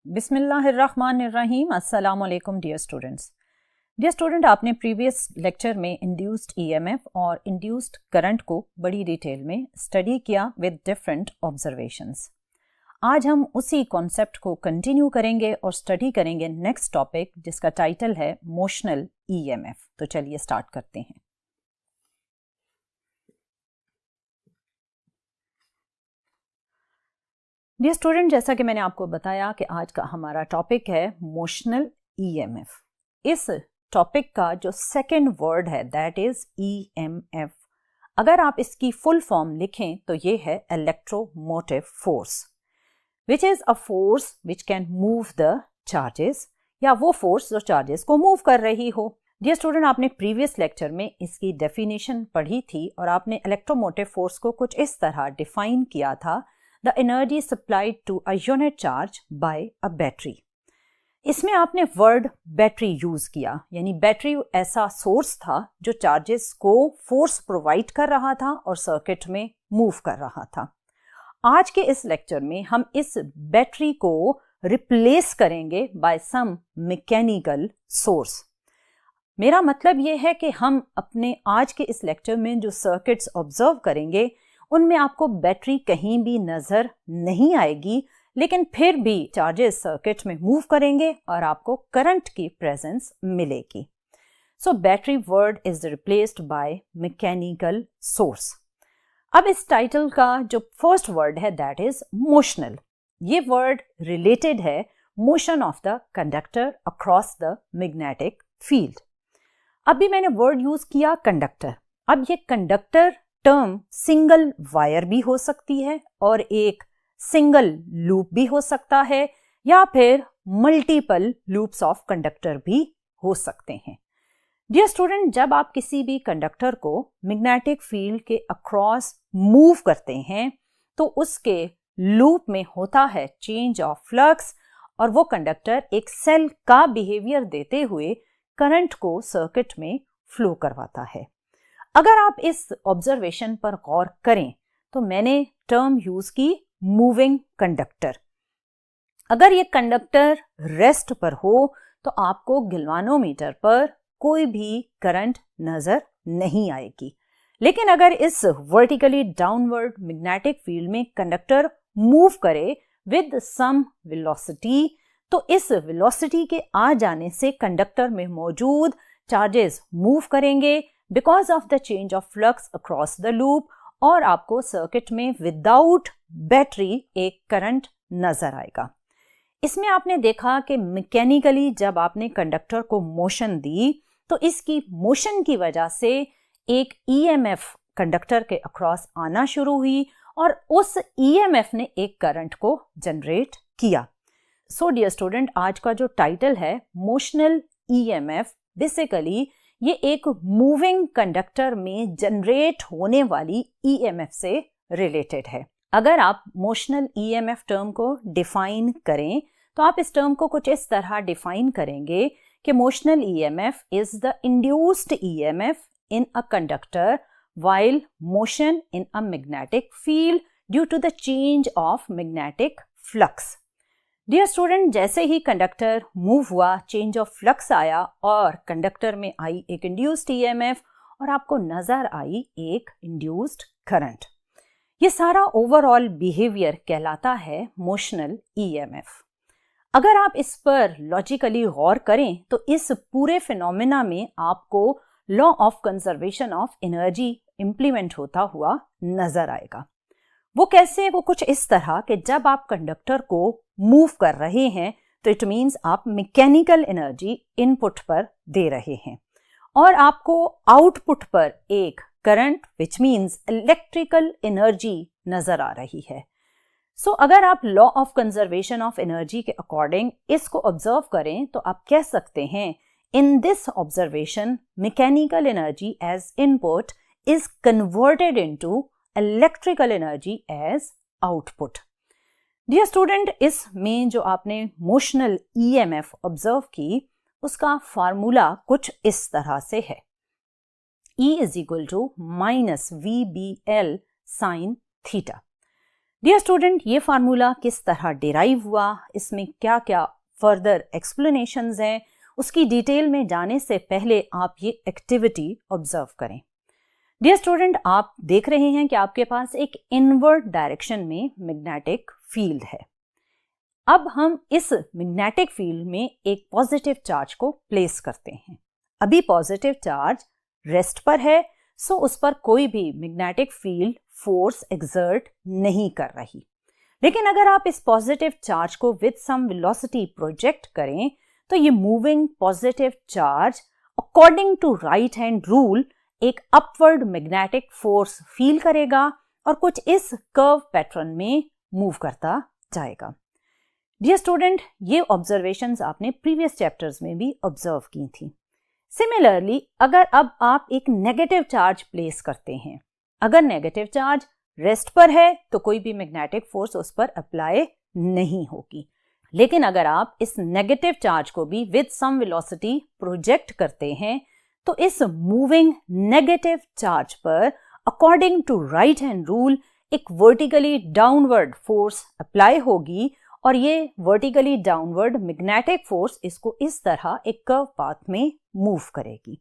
बिस्मिल्लाहिर्रहमानिर्रहीम। अस्सलाम वालेकुम डियर स्टूडेंट्स। डियर स्टूडेंट, आपने प्रीवियस लेक्चर में इंड्यूस्ड ईएमएफ और इंड्यूस्ड करंट को बड़ी डिटेल में स्टडी किया विद डिफरेंट ऑब्जर्वेशंस। आज हम उसी कॉन्सेप्ट को कंटिन्यू करेंगे और स्टडी करेंगे नेक्स्ट टॉपिक, जिसका टाइटल है मोशनल ईएमएफ। तो चलिए स्टार्ट करते हैं। डियर स्टूडेंट, जैसा कि मैंने आपको बताया कि आज का हमारा टॉपिक है मोशनल ईएमएफ। इस टॉपिक का जो सेकंड वर्ड है दैट इज ईएमएफ। अगर आप इसकी फुल फॉर्म लिखें तो ये है electromotive force, which is a force which can move the charges, या वो फोर्स जो चार्जेस को मूव कर रही हो। डियर स्टूडेंट, आपने प्रीवियस लेक्चर में इसकी डेफिनेशन पढ़ी थी और आपने इलेक्ट्रोमोटिव फोर्स को कुछ इस तरह डिफाइन किया था: The energy supplied to a unit charge by a battery। इसमें आपने वर्ड बैटरी यूज किया, यानी बैटरी ऐसा सोर्स था जो चार्जेस को फोर्स प्रोवाइड कर रहा था और सर्किट में मूव कर रहा था। आज के इस लेक्चर में हम इस बैटरी को रिप्लेस करेंगे बाय सम मैकेनिकल सोर्स। मेरा मतलब यह है कि हम अपने आज के इस लेक्चर में जो सर्किट्स ऑब्जर्व करेंगे उनमें आपको बैटरी कहीं भी नजर नहीं आएगी, लेकिन फिर भी चार्जेस सर्किट में मूव करेंगे और आपको करंट की प्रेजेंस मिलेगी। सो battery word is replaced by mechanical source. अब इस टाइटल का जो फर्स्ट वर्ड है दैट इज मोशनल। ये वर्ड रिलेटेड है motion of the conductor across the magnetic field. अभी मैंने वर्ड यूज किया कंडक्टर। अब ये कंडक्टर टर्म सिंगल वायर भी हो सकती है और एक सिंगल लूप भी हो सकता है, या फिर मल्टीपल लूप्स ऑफ कंडक्टर भी हो सकते हैं। डियर स्टूडेंट, जब आप किसी भी कंडक्टर को मैग्नेटिक फील्ड के अक्रॉस मूव करते हैं तो उसके लूप में होता है चेंज ऑफ फ्लक्स, और वो कंडक्टर एक सेल का बिहेवियर देते हुए करंट को सर्किट में फ्लो करवाता है। अगर आप इस ऑब्जर्वेशन पर गौर करें तो मैंने टर्म यूज की मूविंग कंडक्टर। अगर ये कंडक्टर रेस्ट पर हो तो आपको गैल्वानोमीटर पर कोई भी करंट नजर नहीं आएगी, लेकिन अगर इस वर्टिकली डाउनवर्ड मैग्नेटिक फील्ड में कंडक्टर मूव करे विद सम वेलोसिटी, तो इस वेलोसिटी के आ जाने से कंडक्टर में मौजूद चार्जेस मूव करेंगे because of the change of flux across the loop, और आपको सर्किट में विदाउट बैटरी एक करंट नजर आएगा। इसमें आपने देखा कि मैकेनिकली जब आपने कंडक्टर को मोशन दी तो इसकी मोशन की वजह से एक ईएमएफ कंडक्टर के अक्रॉस आना शुरू हुई और उस ईएमएफ ने एक करंट को जनरेट किया। सो डियर स्टूडेंट, आज का जो टाइटल है मोशनल ईएमएफ, बेसिकली ये एक मूविंग कंडक्टर में जनरेट होने वाली ईएमएफ से रिलेटेड है। अगर आप मोशनल ईएमएफ टर्म को डिफाइन करें तो आप इस टर्म को कुछ इस तरह डिफाइन करेंगे कि motional EMF is the induced EMF in a conductor while motion in a magnetic field due to the change of magnetic flux. Dear student, जैसे ही कंडक्टर मूव हुआ, चेंज ऑफ फ्लक्स आया और कंडक्टर में आई एक induced EMF और आपको नजर आई एक इंड्यूस्ड करंट। ये सारा ओवरऑल बिहेवियर कहलाता है मोशनल ईएमएफ। अगर आप इस पर लॉजिकली गौर करें तो इस पूरे फिनोमेना में आपको law of conservation of energy implement होता हुआ नजर आएगा। वो कैसे? वो कुछ इस तरह कि जब आप कंडक्टर को मूव कर रहे हैं तो इट मीन्स आप मैकेनिकल एनर्जी इनपुट पर दे रहे हैं और आपको आउटपुट पर एक current which means electrical energy नजर आ रही है। सो अगर आप law of conservation of energy के अकॉर्डिंग इसको ऑब्जर्व करें तो आप कह सकते हैं in this observation mechanical energy as input is converted into electrical energy as output. Dear student, इसमें जो आपने मोशनल ईएमएफ ऑब्जर्व की उसका फार्मूला कुछ इस तरह से है: E is equal to minus VBL sine theta. Dear student, ये फार्मूला किस तरह डिराइव हुआ, इसमें क्या क्या फर्दर एक्सप्लेनेशंस हैं, उसकी डिटेल में जाने से पहले आप ये एक्टिविटी ऑब्जर्व करें। डियर स्टूडेंट, आप देख रहे हैं कि आपके पास एक इनवर्ड डायरेक्शन में मैग्नेटिक फील्ड है। अब हम इस मैग्नेटिक फील्ड में एक पॉजिटिव चार्ज को प्लेस करते हैं। अभी पॉजिटिव चार्ज रेस्ट पर है, सो उस पर कोई भी मैग्नेटिक फील्ड फोर्स एक्सर्ट नहीं कर रही। लेकिन अगर आप इस पॉजिटिव चार्ज को विद सम वेलोसिटी प्रोजेक्ट करें तो ये moving positive charge according to right hand rule एक अपवर्ड मैग्नेटिक फोर्स फील करेगा और कुछ इस कर्व पैटर्न में मूव करता जाएगा। डियर स्टूडेंट, ये ऑब्जर्वेशंस आपने प्रीवियस चैप्टर्स में भी ऑब्जर्व की थी। सिमिलरली, अगर अब आप एक नेगेटिव चार्ज प्लेस करते हैं, अगर नेगेटिव चार्ज रेस्ट पर है तो कोई भी मैग्नेटिक फोर्स उस पर अप्लाई नहीं होगी। लेकिन अगर आप इस नेगेटिव चार्ज को भी विद सम वेलोसिटी प्रोजेक्ट करते हैं तो इस मूविंग नेगेटिव चार्ज पर according to right hand rule एक वर्टिकली डाउनवर्ड फोर्स अप्लाई होगी और ये वर्टिकली डाउनवर्ड मैग्नेटिक फोर्स इसको इस तरह एक कर्व पाथ में मूव करेगी।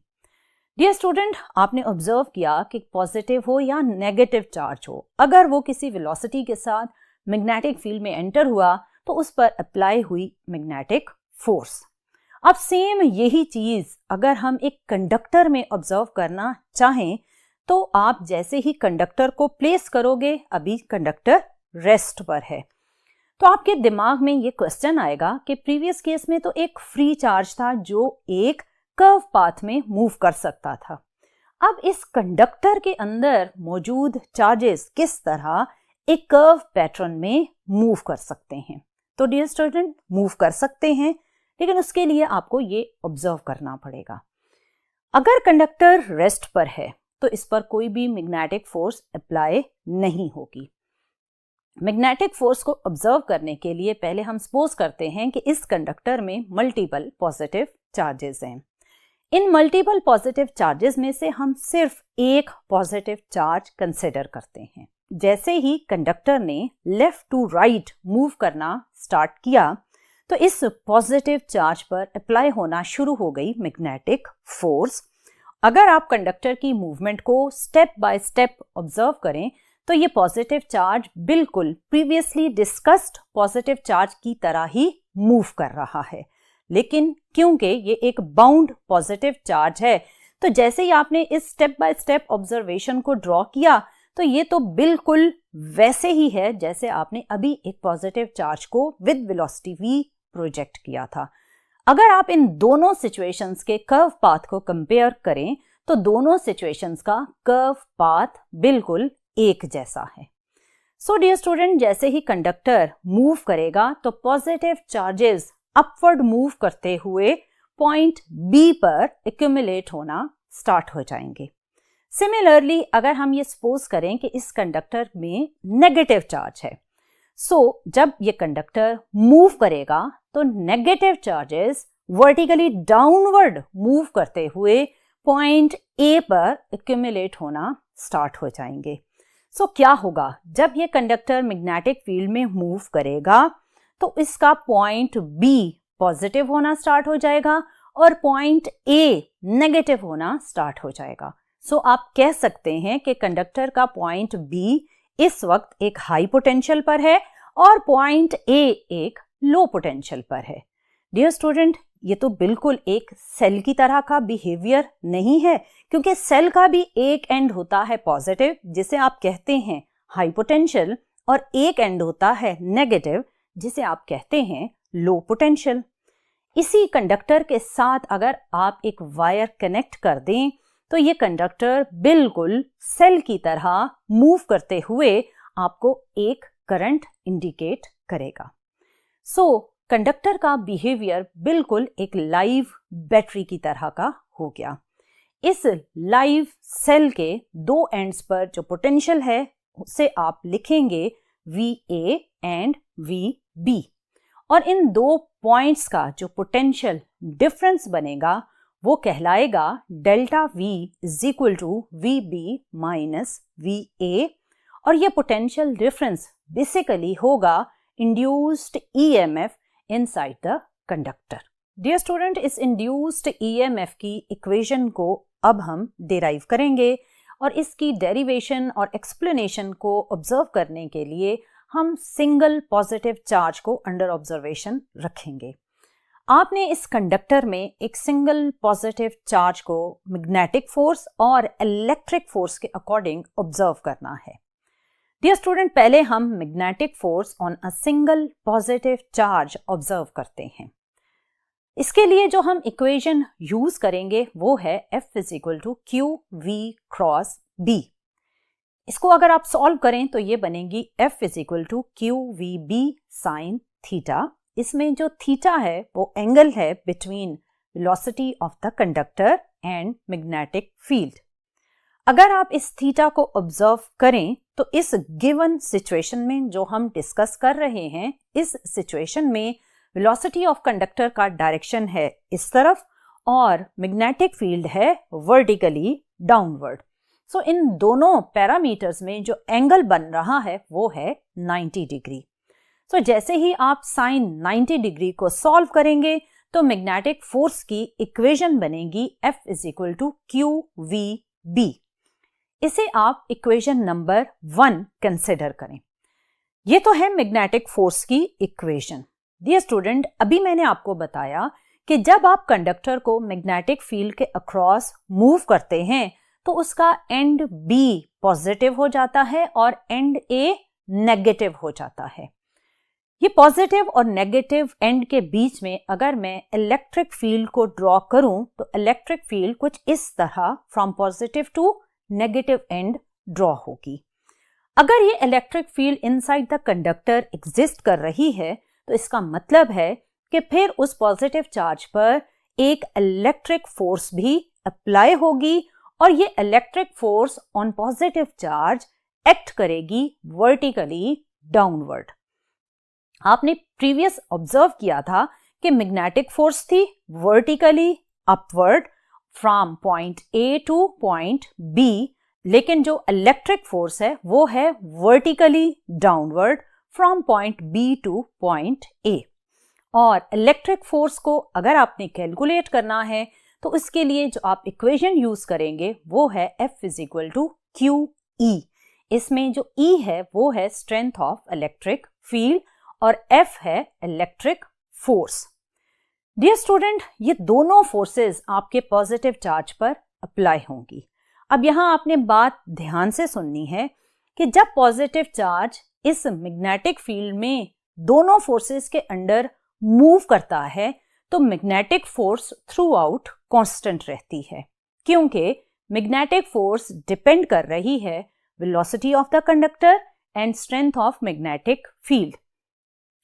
डियर स्टूडेंट, आपने ऑब्जर्व किया कि पॉजिटिव हो या नेगेटिव चार्ज हो, अगर वो किसी वेलोसिटी के साथ मैग्नेटिक फील्ड में एंटर हुआ तो उस पर अप्लाई हुई मैग्नेटिक फोर्स। अब सेम यही चीज अगर हम एक कंडक्टर में ऑब्जर्व करना चाहें तो आप जैसे ही कंडक्टर को प्लेस करोगे, अभी कंडक्टर रेस्ट पर है, तो आपके दिमाग में ये क्वेश्चन आएगा कि प्रीवियस केस में तो एक फ्री चार्ज था जो एक कर्व पाथ में मूव कर सकता था। अब इस कंडक्टर के अंदर मौजूद चार्जेस किस तरह एक कर्व पैटर्न में मूव कर सकते हैं? तो डियर स्टूडेंट, मूव कर सकते हैं, लेकिन उसके लिए आपको ये ऑब्जर्व करना पड़ेगा। अगर कंडक्टर रेस्ट पर है तो इस पर कोई भी मैग्नेटिक फोर्स अप्लाई नहीं होगी। मैग्नेटिक फोर्स को ऑब्जर्व करने के लिए पहले हम सपोज करते हैं कि इस कंडक्टर में मल्टीपल पॉजिटिव चार्जेस हैं। इन मल्टीपल पॉजिटिव चार्जेस में से हम सिर्फ एक पॉजिटिव चार्ज कंसिडर करते हैं। जैसे ही कंडक्टर ने लेफ्ट टू राइट मूव करना स्टार्ट किया तो इस पॉजिटिव चार्ज पर अप्लाई होना शुरू हो गई मैग्नेटिक फोर्स। अगर आप कंडक्टर की मूवमेंट को स्टेप बाय स्टेप ऑब्जर्व करें तो ये पॉजिटिव चार्ज बिल्कुल प्रीवियसली डिस्कस्ड पॉजिटिव चार्ज की तरह ही मूव कर रहा है, लेकिन क्योंकि ये एक बाउंड पॉजिटिव चार्ज है तो जैसे ही आपने इस स्टेप बाय स्टेप ऑब्जर्वेशन को ड्रॉ किया तो ये तो बिल्कुल वैसे ही है जैसे आपने अभी एक पॉजिटिव चार्ज को विद वेलोसिटी v प्रोजेक्ट किया था। अगर आप इन दोनों सिचुएशंस के कर्व पाथ को कंपेयर करें तो दोनों सिचुएशंस का कर्व पाथ बिल्कुल एक जैसा है। सो डियर स्टूडेंट, जैसे ही कंडक्टर मूव करेगा तो पॉजिटिव चार्जेस अपवर्ड मूव करते हुए पॉइंट बी पर एक्यूमुलेट होना स्टार्ट हो जाएंगे। सिमिलरली, अगर हम ये सपोज करें कि इस कंडक्टर में नेगेटिव चार्ज है, सो जब ये कंडक्टर मूव करेगा तो negative charges vertically downward move करते हुए पॉइंट ए पर एक्यूमुलेट होना स्टार्ट हो जाएंगे। सो क्या होगा जब ये कंडक्टर मैग्नेटिक फील्ड में मूव करेगा तो इसका पॉइंट बी पॉजिटिव होना स्टार्ट हो जाएगा और पॉइंट ए नेगेटिव होना स्टार्ट हो जाएगा। सो आप कह सकते हैं कि कंडक्टर का पॉइंट बी इस वक्त एक हाई पोटेंशियल पर है और पॉइंट ए एक लो पोटेंशियल पर है। डियर स्टूडेंट, ये तो बिल्कुल एक सेल की तरह का बिहेवियर नहीं है, क्योंकि सेल का भी एक एंड होता है पॉजिटिव जिसे आप कहते हैं हाई पोटेंशियल और एक एंड होता है नेगेटिव जिसे आप कहते हैं लो पोटेंशियल। इसी कंडक्टर के साथ अगर आप एक वायर कनेक्ट कर दें तो ये कंडक्टर बिल्कुल सेल की तरह मूव करते हुए आपको एक करंट इंडिकेट करेगा। सो कंडक्टर का बिहेवियर बिल्कुल एक लाइव बैटरी की तरह का हो गया। इस लाइव सेल के दो एंड्स पर जो पोटेंशियल है उसे आप लिखेंगे VA एंड VB और इन दो पॉइंट्स का जो पोटेंशियल डिफरेंस बनेगा वो कहलाएगा delta V is equal to VB minus VA और ये पोटेंशियल डिफरेंस बेसिकली होगा induced EMF inside the conductor. Dear student, इस इंड्यूस्ड ईएमएफ की इक्वेशन को अब हम डिराइव करेंगे और इसकी डेरिवेशन और एक्सप्लेनेशन को ऑब्जर्व करने के लिए हम सिंगल पॉजिटिव चार्ज को अंडर ऑब्जर्वेशन रखेंगे। आपने इस कंडक्टर में एक सिंगल पॉजिटिव चार्ज को मैग्नेटिक फोर्स और इलेक्ट्रिक फोर्स के अकॉर्डिंग ऑब्जर्व करना है। डियर स्टूडेंट, पहले हम magnetic force on a single positive charge observe करते हैं। इसके लिए जो हम इक्वेशन यूज करेंगे वो है F = QV क्रॉस B। इसको अगर आप सॉल्व करें तो ये बनेगी F = QVB sin थीटा। इसमें जो थीटा है वो एंगल है between velocity of the conductor and magnetic field. अगर आप इस थीटा को ऑब्जर्व करें तो इस गिवन सिचुएशन में जो हम डिस्कस कर रहे हैं, इस सिचुएशन में वेलोसिटी ऑफ कंडक्टर का डायरेक्शन है इस तरफ और मैग्नेटिक फील्ड है वर्टिकली डाउनवर्ड। सो इन दोनों पैरामीटर्स में जो एंगल बन रहा है वो है 90 डिग्री। सो जैसे ही आप साइन 90 डिग्री को सॉल्व करेंगे तो मैग्नेटिक फोर्स की इक्वेशन बनेगी F = QVB। इसे आप इक्वेशन नंबर 1 कंसिडर करें। ये तो है मैग्नेटिक फोर्स की इक्वेशन। डियर स्टूडेंट, अभी मैंने आपको बताया कि जब आप कंडक्टर को मैग्नेटिक फील्ड के अक्रॉस मूव करते हैं तो उसका एंड B पॉजिटिव हो जाता है और एंड A नेगेटिव हो जाता है। ये पॉजिटिव और नेगेटिव एंड के बीच में अगर मैं इलेक्ट्रिक फील्ड को ड्रॉ करूं तो इलेक्ट्रिक फील्ड कुछ इस तरह from positive to negative and draw होगी। अगर ये electric field inside the conductor exist कर रही है तो इसका मतलब है कि फिर उस पॉजिटिव चार्ज पर एक इलेक्ट्रिक फोर्स भी अप्लाई होगी और ये electric force on positive charge act करेगी वर्टिकली डाउनवर्ड। आपने प्रीवियस ऑब्जर्व किया था कि मैग्नेटिक फोर्स थी vertically upward from point A two point B, लेकिन जो इलेक्ट्रिक फोर्स है वो है vertically downward from point B two point A। और इलेक्ट्रिक फोर्स को अगर आपने कैलकुलेट करना है तो इसके लिए जो आप इक्वेशन यूज करेंगे वो है F = QE। इसमें जो E है वो है स्ट्रेंथ ऑफ इलेक्ट्रिक फील्ड और F है इलेक्ट्रिक फोर्स। डियर स्टूडेंट, ये दोनों फोर्सेस आपके पॉजिटिव चार्ज पर अप्लाई होंगी। अब यहां आपने बात ध्यान से सुननी है कि जब पॉजिटिव चार्ज इस मैग्नेटिक फील्ड में दोनों फोर्सेस के अंडर मूव करता है तो magnetic force through out constant रहती है, क्योंकि मैग्नेटिक फोर्स डिपेंड कर रही है velocity of the conductor and strength of magnetic field.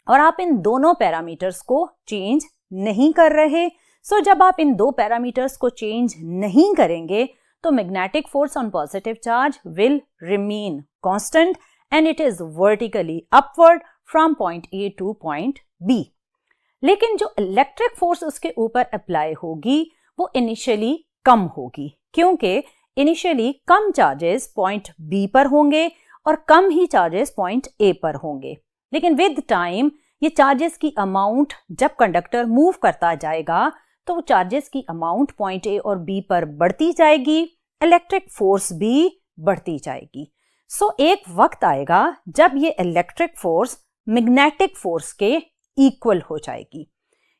और आप इन दोनों पैरामीटर्स को चेंज नहीं कर रहे। सो जब आप इन दो पैरामीटर्स को चेंज नहीं करेंगे तो magnetic force on positive charge will remain constant and it is vertically upward from point A two point B। लेकिन जो इलेक्ट्रिक फोर्स उसके ऊपर अप्लाई होगी वो इनिशियली कम होगी, क्योंकि इनिशियली कम चार्जेस पॉइंट B पर होंगे और कम ही चार्जेस पॉइंट A पर होंगे। लेकिन विद टाइम ये चार्जेस की अमाउंट जब कंडक्टर मूव करता जाएगा तो चार्जेस की अमाउंट पॉइंट A और B पर बढ़ती जाएगी, इलेक्ट्रिक फोर्स भी बढ़ती जाएगी। सो एक वक्त आएगा जब ये इलेक्ट्रिक फोर्स मैग्नेटिक फोर्स के इक्वल हो जाएगी।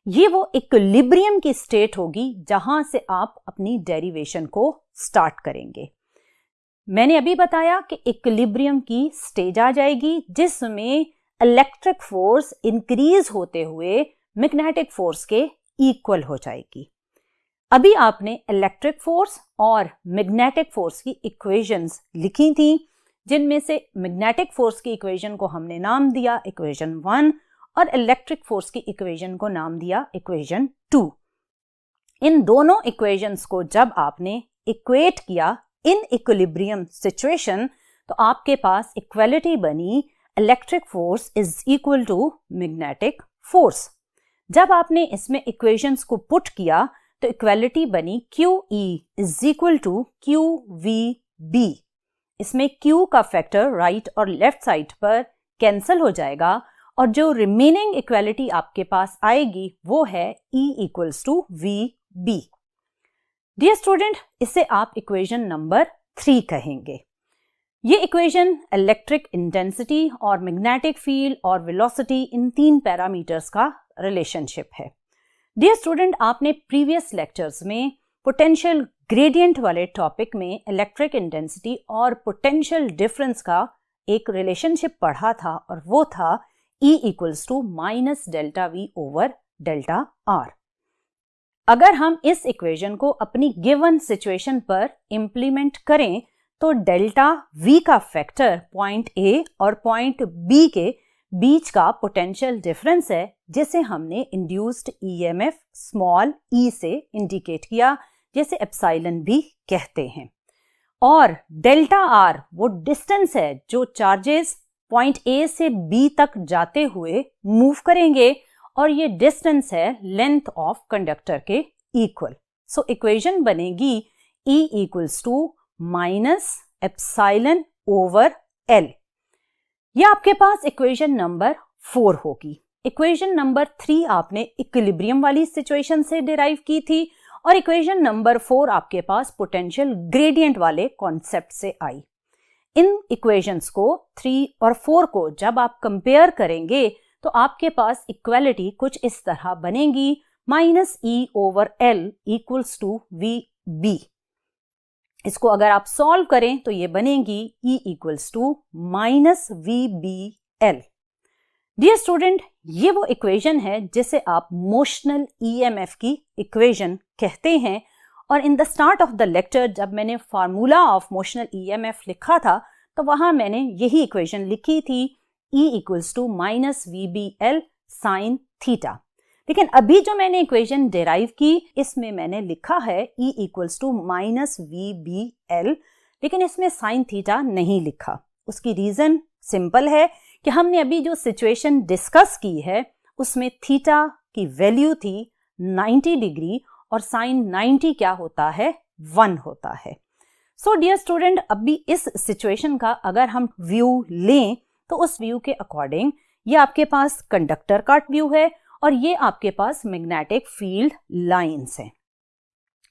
ये वो इक्विलिब्रियम की स्टेट होगी जहां से आप अपनी डेरिवेशन को स्टार्ट करेंगे। मैंने अभी बताया कि इक्विलिब्रियम की स्टेज आ जाएगी जिसमें इलेक्ट्रिक फोर्स इंक्रीज होते हुए मैग्नेटिक फोर्स के इक्वल हो जाएगी। अभी आपने इलेक्ट्रिक फोर्स और मैग्नेटिक फोर्स की इक्वेशंस लिखी थी, जिनमें से मैग्नेटिक फोर्स की इक्वेशन को हमने नाम दिया इक्वेशन 1 और इलेक्ट्रिक फोर्स की इक्वेशन को नाम दिया इक्वेशन 2। इन दोनों इक्वेशंस को जब आपने इक्वेट किया इन इक्विलिब्रियम सिचुएशन तो आपके पास इक्वालिटी बनी electric force is equal to magnetic force. जब आपने इसमें इक्वेशंस को पुट किया तो इक्वालिटी बनी QE is equal to QVB। इसमें Q का फैक्टर राइट और लेफ्ट साइड पर कैंसिल हो जाएगा और जो रिमेनिंग इक्वालिटी आपके पास आएगी वो है E equals to VB। Dear student, इसे आप इक्वेशन नंबर 3 कहेंगे। ये इक्वेशन इलेक्ट्रिक इंटेंसिटी और मैग्नेटिक फील्ड और वेलोसिटी इन 3 पैरामीटर्स का रिलेशनशिप है। डियर स्टूडेंट, आपने प्रीवियस लेक्चर्स में पोटेंशियल ग्रेडियंट वाले टॉपिक में इलेक्ट्रिक इंटेंसिटी और पोटेंशियल डिफरेंस का एक रिलेशनशिप पढ़ा था और वो था E equals to minus delta V over delta R. अगर हम इस इक्वेशन को अपनी गिवन सिचुएशन पर इंप्लीमेंट करें तो डेल्टा V का फैक्टर पॉइंट A और पॉइंट B के बीच का पोटेंशियल डिफरेंस है जिसे हमने इंड्यूस्ड EMF स्मॉल e से इंडिकेट किया, जैसे एप्सिलॉन भी कहते हैं। और डेल्टा R वो डिस्टेंस है जो चार्जेस पॉइंट A से B तक जाते हुए मूव करेंगे और ये डिस्टेंस है लेंथ ऑफ कंडक्टर के इक्वल। सो इक्वेशन बनेगी E equals to minus epsilon over L। ये आपके पास इक्वेशन नंबर 4 होगी। इक्वेशन नंबर 3 आपने इक्विलिब्रियम वाली सिचुएशन से डिराइव की थी और इक्वेशन नंबर 4 आपके पास पोटेंशियल ग्रेडियंट वाले कॉन्सेप्ट से आई। इन इक्वेशंस को 3 और 4 को जब आप कंपेयर करेंगे तो आपके पास इक्वालिटी कुछ इस तरह बनेगी, minus E over L equals to VB। इसको अगर आप सॉल्व करें तो ये बनेगी E equals to minus VBL। Dear student, ये वो इक्वेशन है जिसे आप मोशनल EMF की इक्वेशन कहते हैं और in the start of the lecture जब मैंने फार्मूला ऑफ मोशनल EMF लिखा था तो वहां मैंने यही इक्वेशन लिखी थी, E equals to minus VBL sine theta. लेकिन अभी जो मैंने इक्वेशन डेराइव की इसमें मैंने लिखा है E equals to minus VBL, लेकिन इसमें साइन थीटा नहीं लिखा। उसकी रीजन सिंपल है कि हमने अभी जो सिचुएशन डिस्कस की है उसमें थीटा की वैल्यू थी 90 डिग्री और साइन 90 क्या होता है, 1 होता है। सो डियर स्टूडेंट, अभी इस सिचुएशन का अगर हम व्यू लें तो उस व्यू के अकॉर्डिंग ये आपके पास कंडक्टर का व्यू है और ये आपके पास मैग्नेटिक फील्ड लाइंस हैं।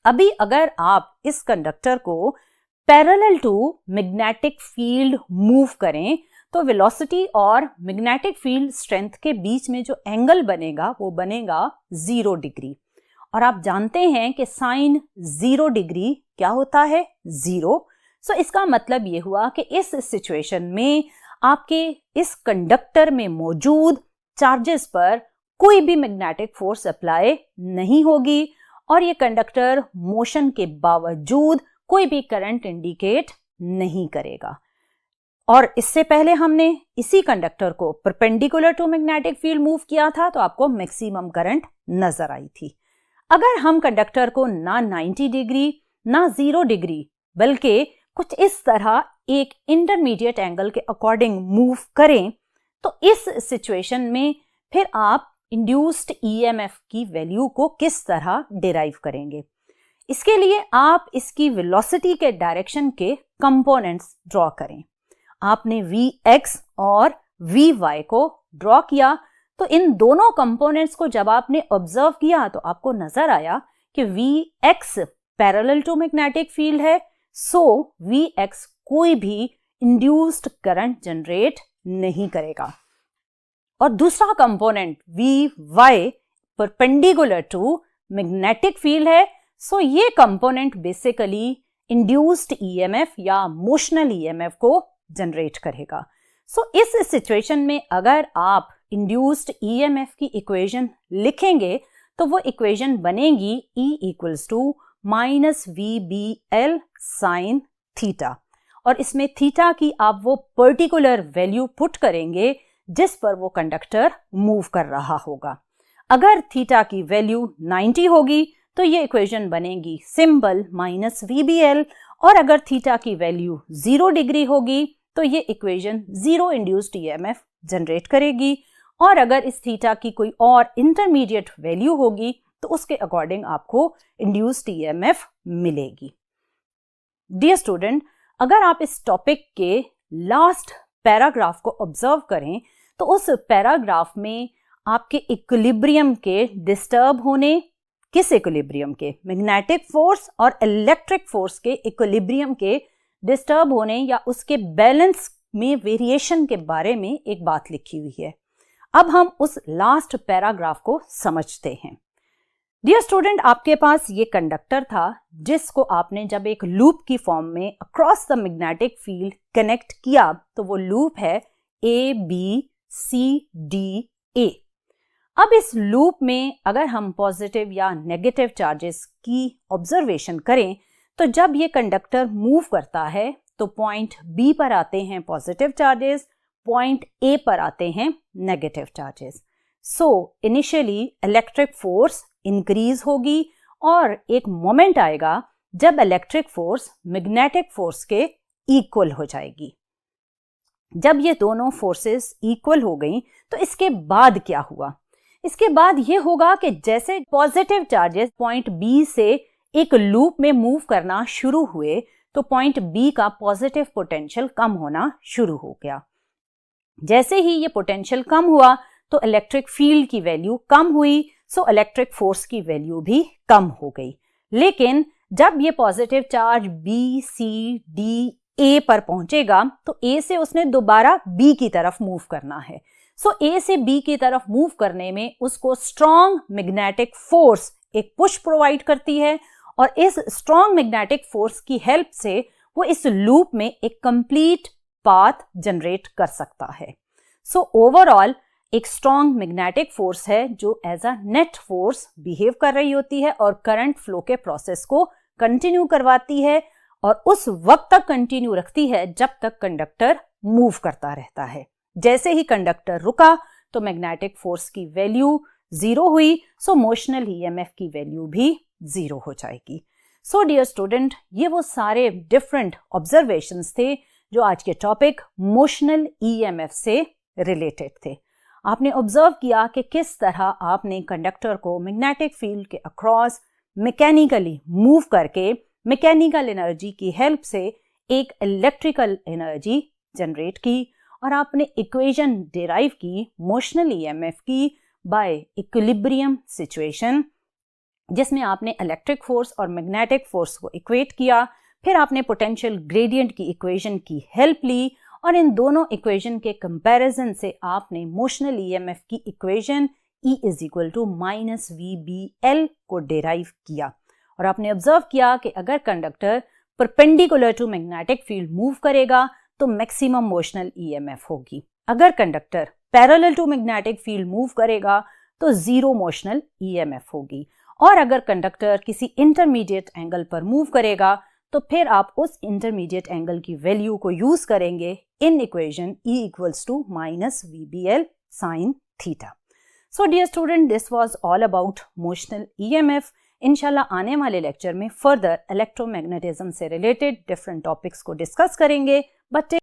अभी अगर आप इस कंडक्टर को parallel to magnetic field move करें तो वेलोसिटी और मैग्नेटिक फील्ड स्ट्रेंथ के बीच में जो एंगल बनेगा वो बनेगा 0 डिग्री। और आप जानते हैं कि साइन 0 डिग्री क्या होता है, 0। सो इसका मतलब ये हुआ कि इस सिचुएशन में आपके इस कंडक्टर में मौजूद चार्जेस पर कोई भी मैग्नेटिक फोर्स अप्लाई नहीं होगी और ये कंडक्टर मोशन के बावजूद कोई भी करंट इंडिकेट नहीं करेगा। और इससे पहले हमने इसी कंडक्टर को perpendicular to magnetic field move किया था तो आपको मैक्सिमम करंट नजर आई थी। अगर हम कंडक्टर को ना 90 डिग्री ना 0 डिग्री बल्कि कुछ इस तरह एक इंटरमीडिएट एंगल के अकॉर्डिंग मूव करें तो इस सिचुएशन में फिर आप इंड्यूस्ड EMF की वैल्यू को किस तरह डिराइव करेंगे। इसके लिए आप इसकी वेलोसिटी के डायरेक्शन के कंपोनेंट्स ड्रॉ करें। आपने Vx और Vy को ड्रॉ किया तो इन दोनों कंपोनेंट्स को जब आपने ऑब्जर्व किया तो आपको नजर आया कि Vx parallel to magnetic field है, सो Vx कोई भी इंड्यूस्ड करंट जनरेट नहीं करेगा। और दूसरा component Vy perpendicular to magnetic field है, सो ये कंपोनेंट बेसिकली इंड्यूस्ड EMF या मोशनल EMF को जनरेट करेगा। सो इस सिचुएशन में अगर आप इंड्यूस्ड EMF की इक्वेशन लिखेंगे तो वो इक्वेशन बनेगी E equals to minus VBL sine theta और इसमें थीटा की आप वो पर्टिकुलर वैल्यू पुट करेंगे जिस पर वो कंडक्टर मूव कर रहा होगा। अगर थीटा की वैल्यू 90 होगी तो ये इक्वेशन बनेगी सिंपल माइनस VBL और अगर थीटा की वैल्यू 0 डिग्री होगी तो ये इक्वेशन 0 इंड्यूस्ड EMF जनरेट करेगी और अगर इस थीटा की कोई और इंटरमीडिएट वैल्यू होगी तो उसके अकॉर्डिंग आपको इंड्यूस्ड EMF मिलेगी। डियर स्टूडेंट, अगर आप इस टॉपिक के लास्ट पैराग्राफ को ऑब्जर्व करें तो उस पैराग्राफ में आपके इक्विलिब्रियम के डिस्टर्ब होने, किस इक्विलिब्रियम के, मैग्नेटिक फोर्स और इलेक्ट्रिक फोर्स के इक्विलिब्रियम के डिस्टर्ब होने या उसके बैलेंस में वेरिएशन के बारे में एक बात लिखी हुई है। अब हम उस लास्ट पैराग्राफ को समझते हैं। डियर स्टूडेंट, आपके पास ये कंडक्टर था जिसको आपने जब एक लूप की फॉर्म में across the magnetic field connect किया तो वो लूप है ABCDA। अब इस लूप में अगर हम पॉजिटिव या नेगेटिव चार्जेस की ऑब्जर्वेशन करें तो जब ये कंडक्टर मूव करता है तो पॉइंट B पर आते हैं पॉजिटिव चार्जेस, पॉइंट A पर आते हैं negative charges. So initially electric force increase होगी और एक मोमेंट आएगा जब इलेक्ट्रिक फोर्स मैग्नेटिक फोर्स के इक्वल हो जाएगी। जब ये दोनों फोर्सेस इक्वल हो गई तो इसके बाद क्या हुआ? इसके बाद ये होगा कि जैसे पॉजिटिव चार्जेस पॉइंट B से एक लूप में मूव करना शुरू हुए तो पॉइंट B का पॉजिटिव पोटेंशियल कम होना शुरू हो गया। जैसे ही ये पोटेंशियल कम हुआ तो इलेक्ट्रिक फील्ड की वैल्यू कम हुई, सो इलेक्ट्रिक फोर्स की वैल्यू भी कम हो गई। लेकिन जब ये पॉजिटिव चार्ज BCDA पर पहुंचेगा तो A से उसने दोबारा B की तरफ मूव करना है। सो A से B की तरफ मूव करने में उसको स्ट्रॉन्ग मैग्नेटिक फोर्स एक पुश प्रोवाइड करती है और इस स्ट्रॉन्ग मैग्नेटिक फोर्स की हेल्प से वो इस लूप में एक कंप्लीट पाथ जनरेट कर सकता है। सो ओवरऑल एक स्ट्रॉन्ग मैग्नेटिक फोर्स है जो as a net force behave कर रही होती है और करंट फ्लो के प्रोसेस को कंटिन्यू करवाती है और उस वक्त तक कंटिन्यू रखती है जब तक कंडक्टर मूव करता रहता है। जैसे ही कंडक्टर रुका तो मैग्नेटिक फोर्स की वैल्यू 0 हुई, सो मोशनल EMF की वैल्यू भी 0 हो जाएगी। सो डियर स्टूडेंट, ये वो सारे डिफरेंट ऑब्जर्वेशंस थे जो आज के टॉपिक मोशनल EMF से रिलेटेड थे। आपने ऑब्जर्व किया कि किस तरह आपने कंडक्टर को मैग्नेटिक फील्ड के अक्रॉस मैकेनिकली मूव करके मैकेनिकल एनर्जी की हेल्प से एक इलेक्ट्रिकल एनर्जी जनरेट की और आपने इक्वेशन डिराइव की मोशनल EMF की बाय इक्विलिब्रियम सिचुएशन, जिसमें आपने इलेक्ट्रिक फोर्स और मैग्नेटिक फोर्स को इक्वेट किया। फिर आपने पोटेंशियल ग्रेडियंट की इक्वेशन की हेल्प ली और इन दोनों इक्वेशन के कंपैरिजन से आपने मोशनल EMF की इक्वेशन E = -VBL को डिराइव किया और आपने ऑब्जर्व किया कि अगर conductor perpendicular to magnetic field move करेगा तो मैक्सिमम मोशनल EMF होगी। अगर conductor parallel to magnetic field move करेगा तो 0 मोशनल EMF होगी और अगर कंडक्टर किसी इंटरमीडिएट एंगल पर मूव करेगा तो फिर आप उस इंटरमीडिएट एंगल की वैल्यू को यूज करेंगे in equation E = -VBL sin theta. So dear student, this was all about motional EMF। इंशाल्लाह आने वाले लेक्चर में फर्दर इलेक्ट्रोमैग्नेटिज्म से रिलेटेड डिफरेंट टॉपिक्स को डिस्कस करेंगे। बट